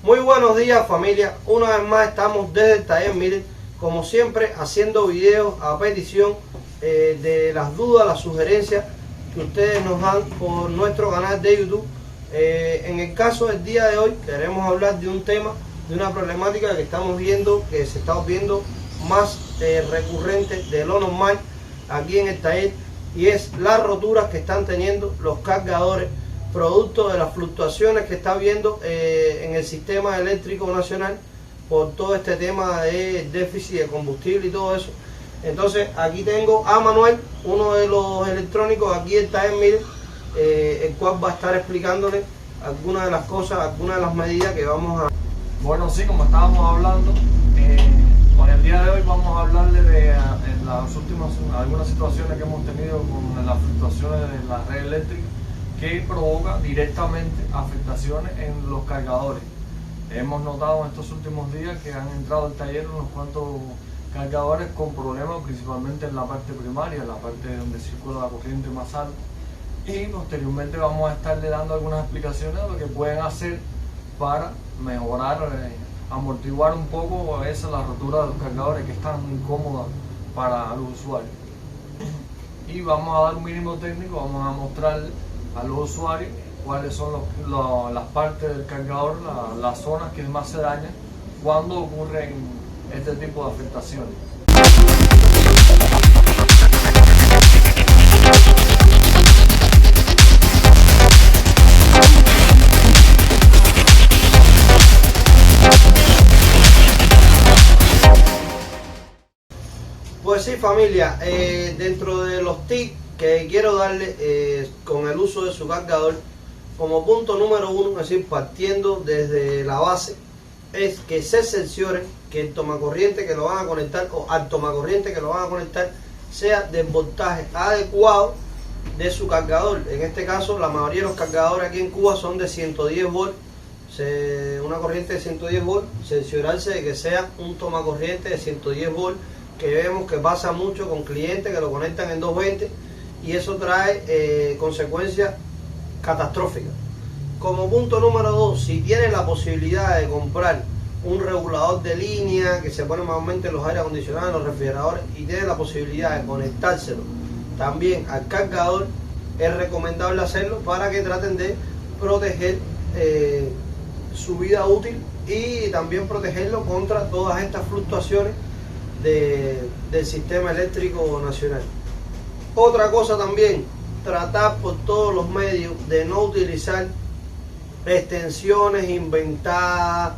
Muy buenos días, familia. Una vez más estamos desde el taller, miren, como siempre haciendo videos a petición de las dudas, las sugerencias que ustedes nos dan por nuestro canal de YouTube. En el caso del día de hoy queremos hablar de un tema, de una problemática que estamos viendo, que se está viendo más recurrente de lo normal aquí en el taller, y es las roturas que están teniendo los cargadores producto de las fluctuaciones que está habiendo en el sistema eléctrico nacional por todo este tema de déficit de combustible y todo eso. Entonces aquí tengo a Manuel, uno de los electrónicos aquí del taller, miren, el cual va a estar explicándole algunas de las cosas, algunas de las medidas que vamos a... Bueno, sí, como estábamos hablando, con el día de hoy vamos a hablarle de las últimas, algunas situaciones que hemos tenido con las fluctuaciones de la red eléctrica que provoca directamente afectaciones en los cargadores. Hemos notado en estos últimos días que han entrado al taller unos cuantos cargadores con problemas, principalmente en la parte primaria, en la parte donde circula la corriente más alta, y posteriormente vamos a estarle dando algunas explicaciones de lo que pueden hacer para mejorar, amortiguar un poco a veces la rotura de los cargadores que están incómodas para los usuarios. Y vamos a dar un mínimo técnico, vamos a mostrarle a los usuarios cuáles son las partes del cargador, las zonas que más se dañan cuando ocurren este tipo de afectaciones. Pues sí, familia, dentro de los tips que quiero darle con el uso de su cargador, como punto número uno, es decir, partiendo desde la base, es que se cercioren que el tomacorriente que lo van a conectar o al tomacorriente que lo van a conectar sea del voltaje adecuado de su cargador. En este caso, la mayoría de los cargadores aquí en Cuba son de 110 volts, una corriente de 110 volts, cerciorarse de que sea un tomacorriente de 110 volts, que vemos que pasa mucho con clientes que lo conectan en 220 y eso trae consecuencias catastróficas. Como punto número 2, si tienen la posibilidad de comprar un regulador de línea que se pone normalmente en los aire acondicionados, en los refrigeradores, y tienen la posibilidad de conectárselo también al cargador, es recomendable hacerlo para que traten de proteger su vida útil y también protegerlo contra todas estas fluctuaciones del sistema eléctrico nacional. Otra cosa también, tratar por todos los medios de no utilizar extensiones inventadas,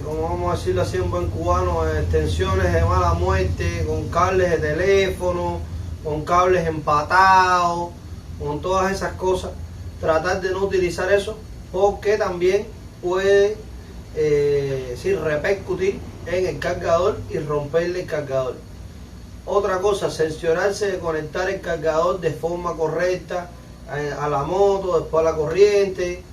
como vamos a decirlo así en buen cubano, extensiones de mala muerte, con cables de teléfono, con cables empatados, con todas esas cosas. Tratar de no utilizar eso porque también puede repercutir en el cargador y romperle el cargador. Otra cosa, cerciorarse de conectar el cargador de forma correcta a la moto, después a la corriente,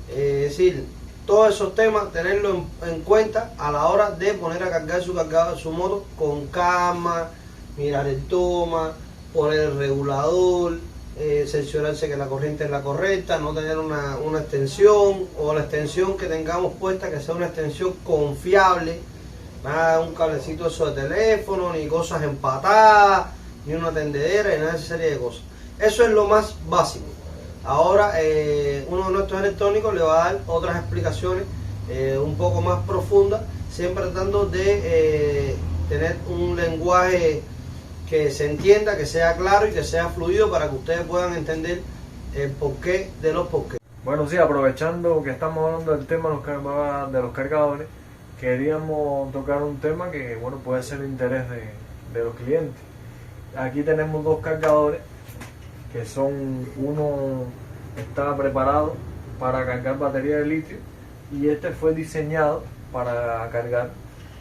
es decir, todos esos temas tenerlo en cuenta a la hora de poner a cargar su cargador, su moto, con calma, mirar el toma, poner el regulador, cerciorarse que la corriente es la correcta, no tener una extensión, o la extensión que tengamos puesta que sea una extensión confiable, nada un cablecito eso de teléfono, ni cosas empatadas, ni una tendedera, ni nada de esa serie de cosas. Eso es lo más básico. Ahora uno de nuestros electrónicos le va a dar otras explicaciones un poco más profundas, siempre tratando de tener un lenguaje que se entienda, que sea claro y que sea fluido para que ustedes puedan entender el porqué de los porqués. Bueno, sí, aprovechando que estamos hablando del tema de los cargadores, queríamos tocar un tema que bueno, puede ser de interés de los clientes. Aquí tenemos dos cargadores que son, uno está preparado para cargar batería de litio y este fue diseñado para cargar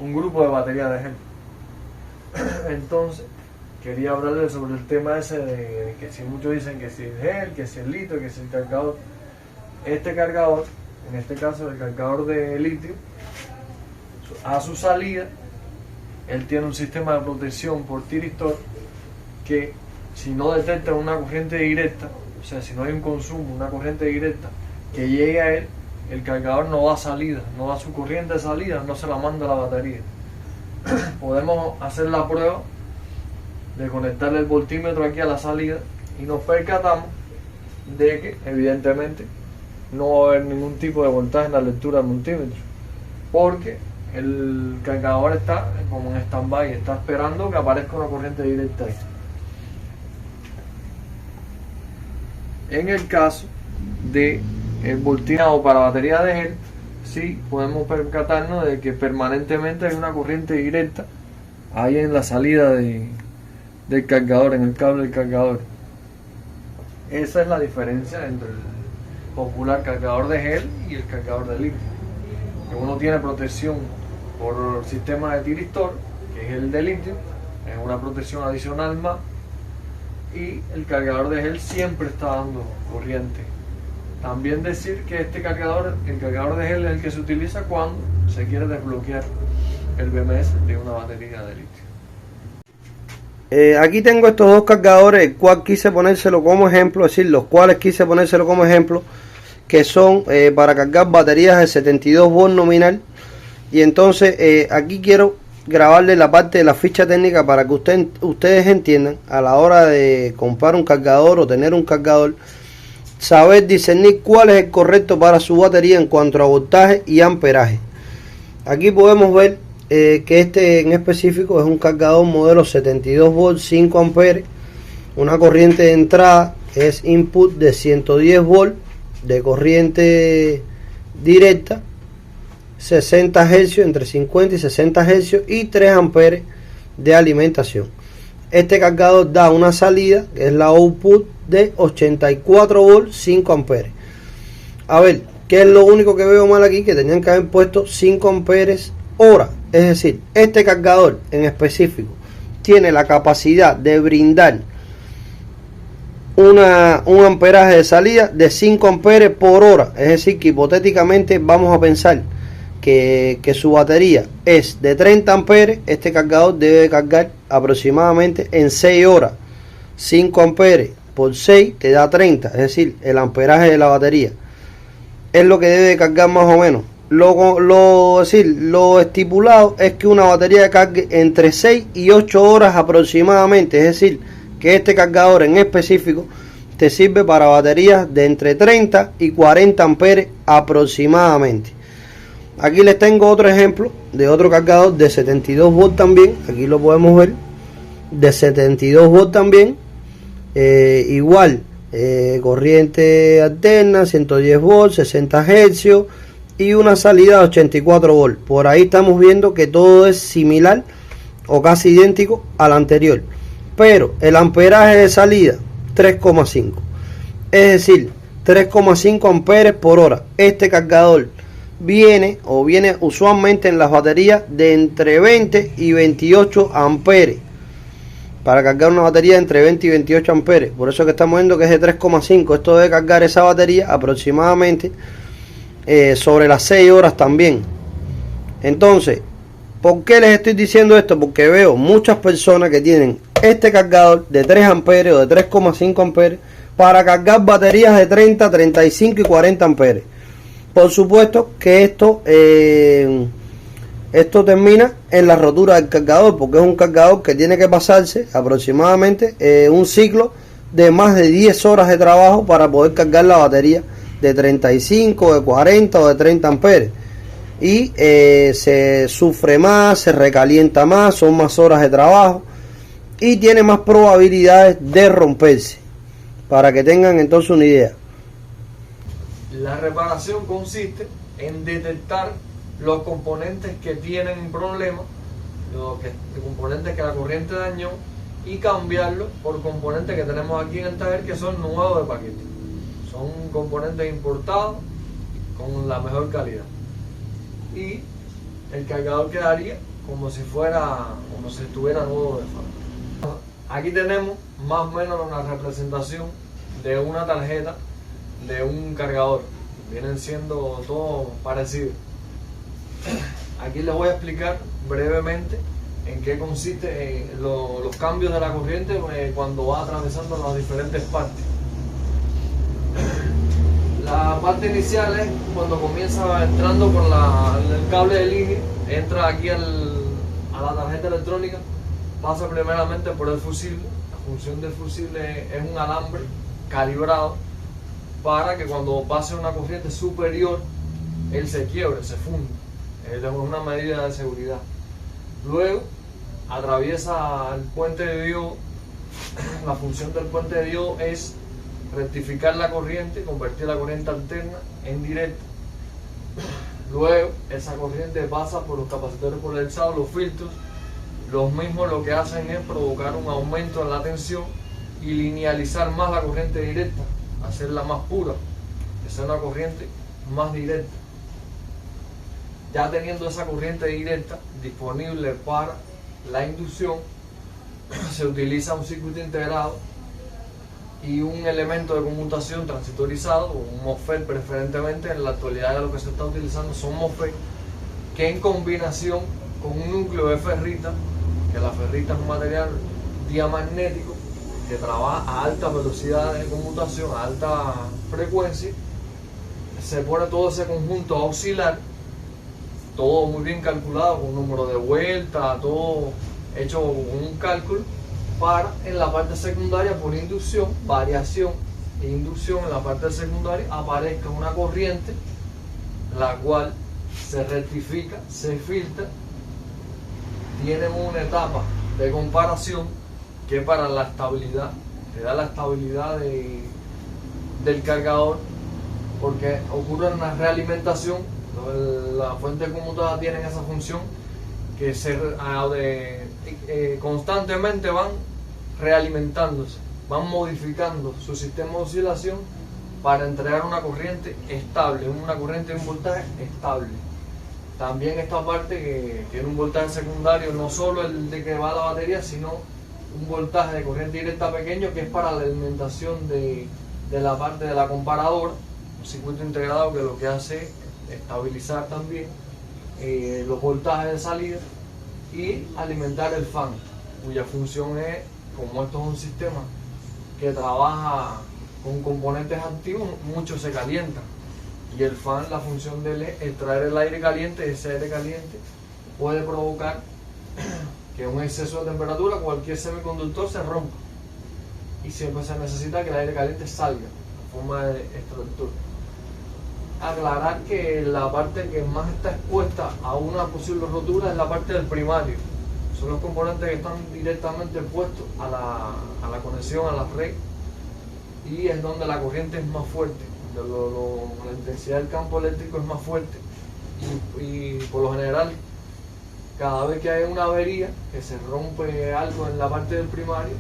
un grupo de baterías de gel. Entonces quería hablarles sobre el tema ese de que si muchos dicen que si es gel, que si es litio, que si es cargador. Este cargador, en este caso el cargador de litio, a su salida él tiene un sistema de protección por tiristor que si no detecta una corriente directa, o sea, si no hay un consumo, una corriente directa que llegue a él, el cargador no da salida, no da su corriente de salida, no se la manda a la batería. Podemos hacer la prueba de conectarle el voltímetro aquí a la salida y nos percatamos de que evidentemente no va a haber ningún tipo de voltaje en la lectura del multímetro, porque el cargador está como en stand-by, está esperando que aparezca una corriente directa ahí. En el caso de el voltímetro para batería de gel, sí podemos percatarnos de que permanentemente hay una corriente directa ahí en la salida del cargador, en el cable del cargador. Esa es la diferencia entre el popular cargador de gel y el cargador de litio. Que uno tiene protección por sistema de tiristor, que es el de litio, es una protección adicional más, y el cargador de gel siempre está dando corriente. También decir que el cargador de gel es el que se utiliza cuando se quiere desbloquear el BMS de una batería de litio. Aquí tengo estos dos cargadores, el cual quise ponérselo como ejemplo, es decir, los cuales quise ponérselo como ejemplo, que son para cargar baterías de 72 volts nominal. Y entonces aquí quiero grabarle la parte de la ficha técnica para que ustedes entiendan a la hora de comprar un cargador o tener un cargador, saber discernir cuál es el correcto para su batería en cuanto a voltaje y amperaje. Aquí podemos ver que este en específico es un cargador modelo 72 volts 5 amperes, una corriente de entrada es input de 110 volts de corriente directa, 60 Hz, entre 50 y 60 Hz, y 3 amperes de alimentación. Este cargador da una salida, que es la output, de 84 volts 5 amperes. A ver, ¿qué es lo único que veo mal aquí? Que tenían que haber puesto 5 amperes hora. Es decir, este cargador en específico tiene la capacidad de brindar un amperaje de salida de 5 amperes por hora. Es decir, que hipotéticamente vamos a pensar que su batería es de 30 amperes. Este cargador debe cargar aproximadamente en 6 horas. 5 amperes por 6 te da 30, es decir, el amperaje de la batería es lo que debe cargar más o menos. Lo estipulado es que una batería cargue entre 6 y 8 horas aproximadamente. Es decir, que este cargador en específico te sirve para baterías de entre 30 y 40 amperes aproximadamente. Aquí les tengo otro ejemplo de otro cargador de 72 volts también. Aquí lo podemos ver, de 72 volts también, igual, corriente alterna, 110 volts, 60 Hz y una salida de 84 volts. Por ahí estamos viendo que todo es similar o casi idéntico al anterior, pero el amperaje de salida 3,5, es decir, 3,5 amperes por hora. Este cargador viene usualmente en las baterías de entre 20 y 28 amperes, para cargar una batería de entre 20 y 28 amperes. Por eso que estamos viendo que es de 3,5. Esto debe cargar esa batería aproximadamente sobre las 6 horas también. Entonces, ¿por qué les estoy diciendo esto? Porque veo muchas personas que tienen este cargador de 3 amperes o de 3,5 amperes para cargar baterías de 30, 35 y 40 amperes. Por supuesto que esto termina en la rotura del cargador, porque es un cargador que tiene que pasarse aproximadamente un ciclo de más de 10 horas de trabajo para poder cargar la batería de 35, de 40 o de 30 amperes. Y se sufre más, se recalienta más, son más horas de trabajo y tiene más probabilidades de romperse, para que tengan entonces una idea. La reparación consiste en detectar los componentes que tienen problemas, los componentes que la corriente dañó, y cambiarlos por componentes que tenemos aquí en el taller que son nuevos de paquete. Son componentes importados con la mejor calidad. Y el cargador quedaría como si estuviera nuevo de fábrica. Aquí tenemos más o menos una representación de una tarjeta de un cargador. Vienen siendo todos parecidos. Aquí les voy a explicar brevemente en qué consiste los cambios de la corriente cuando va atravesando las diferentes partes. La parte inicial es cuando comienza entrando con el cable de línea, entra aquí a la tarjeta electrónica, pasa primeramente por el fusible. La función del fusible es un alambre calibrado para que cuando pase una corriente superior, él se quiebre, se funde. Es una medida de seguridad. Luego atraviesa el puente de diodo. La función del puente de diodo es rectificar la corriente, convertir la corriente alterna en directa. Luego esa corriente pasa por los capacitores polarizados, los filtros. Los mismos lo que hacen es provocar un aumento en la tensión y linealizar más la corriente directa, hacerla más pura, que sea una corriente más directa. Ya teniendo esa corriente directa disponible para la inducción, se utiliza un circuito integrado y un elemento de conmutación transitorizado, un MOSFET preferentemente. En la actualidad lo que se está utilizando son MOSFET que en combinación con un núcleo de ferrita, que la ferrita es un material diamagnético que trabaja a alta velocidad de conmutación, a alta frecuencia, se pone todo ese conjunto a oscilar, todo muy bien calculado, con un número de vueltas, todo hecho con un cálculo, para en la parte secundaria por inducción, variación e inducción en la parte secundaria aparezca una corriente, la cual se rectifica, se filtra, tiene una etapa de comparación que para la estabilidad, te da la estabilidad del cargador, porque ocurre una realimentación. Las fuentes conmutadas tienen esa función que constantemente van realimentándose, van modificando su sistema de oscilación para entregar una corriente estable, una corriente de un voltaje estable. También esta parte que tiene un voltaje secundario, no solo el de que va a la batería, sino un voltaje de corriente directa pequeño que es para la alimentación de la parte de la comparadora, un circuito integrado que lo que hace es estabilizar también los voltajes de salida y alimentar el fan, cuya función es, como esto es un sistema que trabaja con componentes activos, mucho se calienta, y el fan, la función de él es extraer el aire caliente. Ese aire caliente puede provocar que un exceso de temperatura, cualquier semiconductor se rompa, y siempre se necesita que el aire caliente salga en forma de extractor. Aclarar que la parte que más está expuesta a una posible rotura es la parte del primario. Son los componentes que están directamente puestos a la conexión a la red, y es donde la corriente es más fuerte, la intensidad del campo eléctrico es más fuerte, y por lo general cada vez que hay una avería, que se rompe algo en la parte del primario,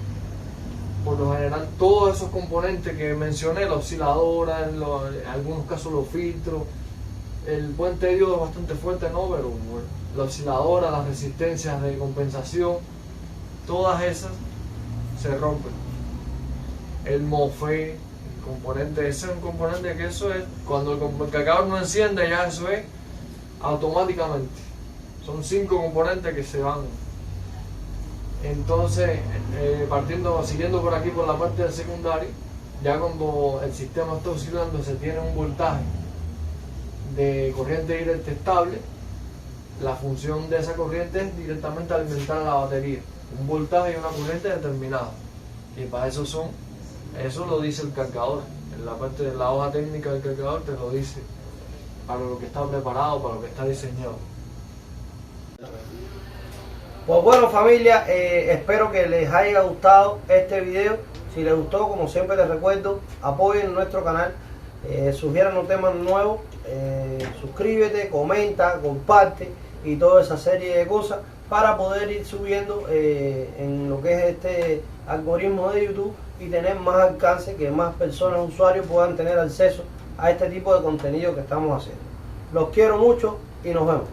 por lo general todos esos componentes que mencioné, la osciladora, en algunos casos los filtros, el puente de diodo es bastante fuerte, ¿no? Pero bueno, la osciladora, las resistencias de compensación, todas esas se rompen. El MOSFET, el componente, ese es un componente que eso es, cuando el cargador no enciende, ya eso es automáticamente. Son 5 componentes que se van. Entonces, siguiendo por aquí por la parte del secundario, ya cuando el sistema está oscilando, se tiene un voltaje de corriente directa estable. La función de esa corriente es directamente alimentar a la batería, un voltaje y una corriente determinada, y para eso lo dice el cargador. En la parte de la hoja técnica del cargador te lo dice para lo que está preparado, para lo que está diseñado. Pues bueno, familia, espero que les haya gustado este video. Si les gustó, como siempre les recuerdo, apoyen nuestro canal, sugieran temas nuevos, suscríbete, comenta, comparte y toda esa serie de cosas para poder ir subiendo en lo que es este algoritmo de YouTube y tener más alcance, que más personas, usuarios puedan tener acceso a este tipo de contenido que estamos haciendo. Los quiero mucho y nos vemos.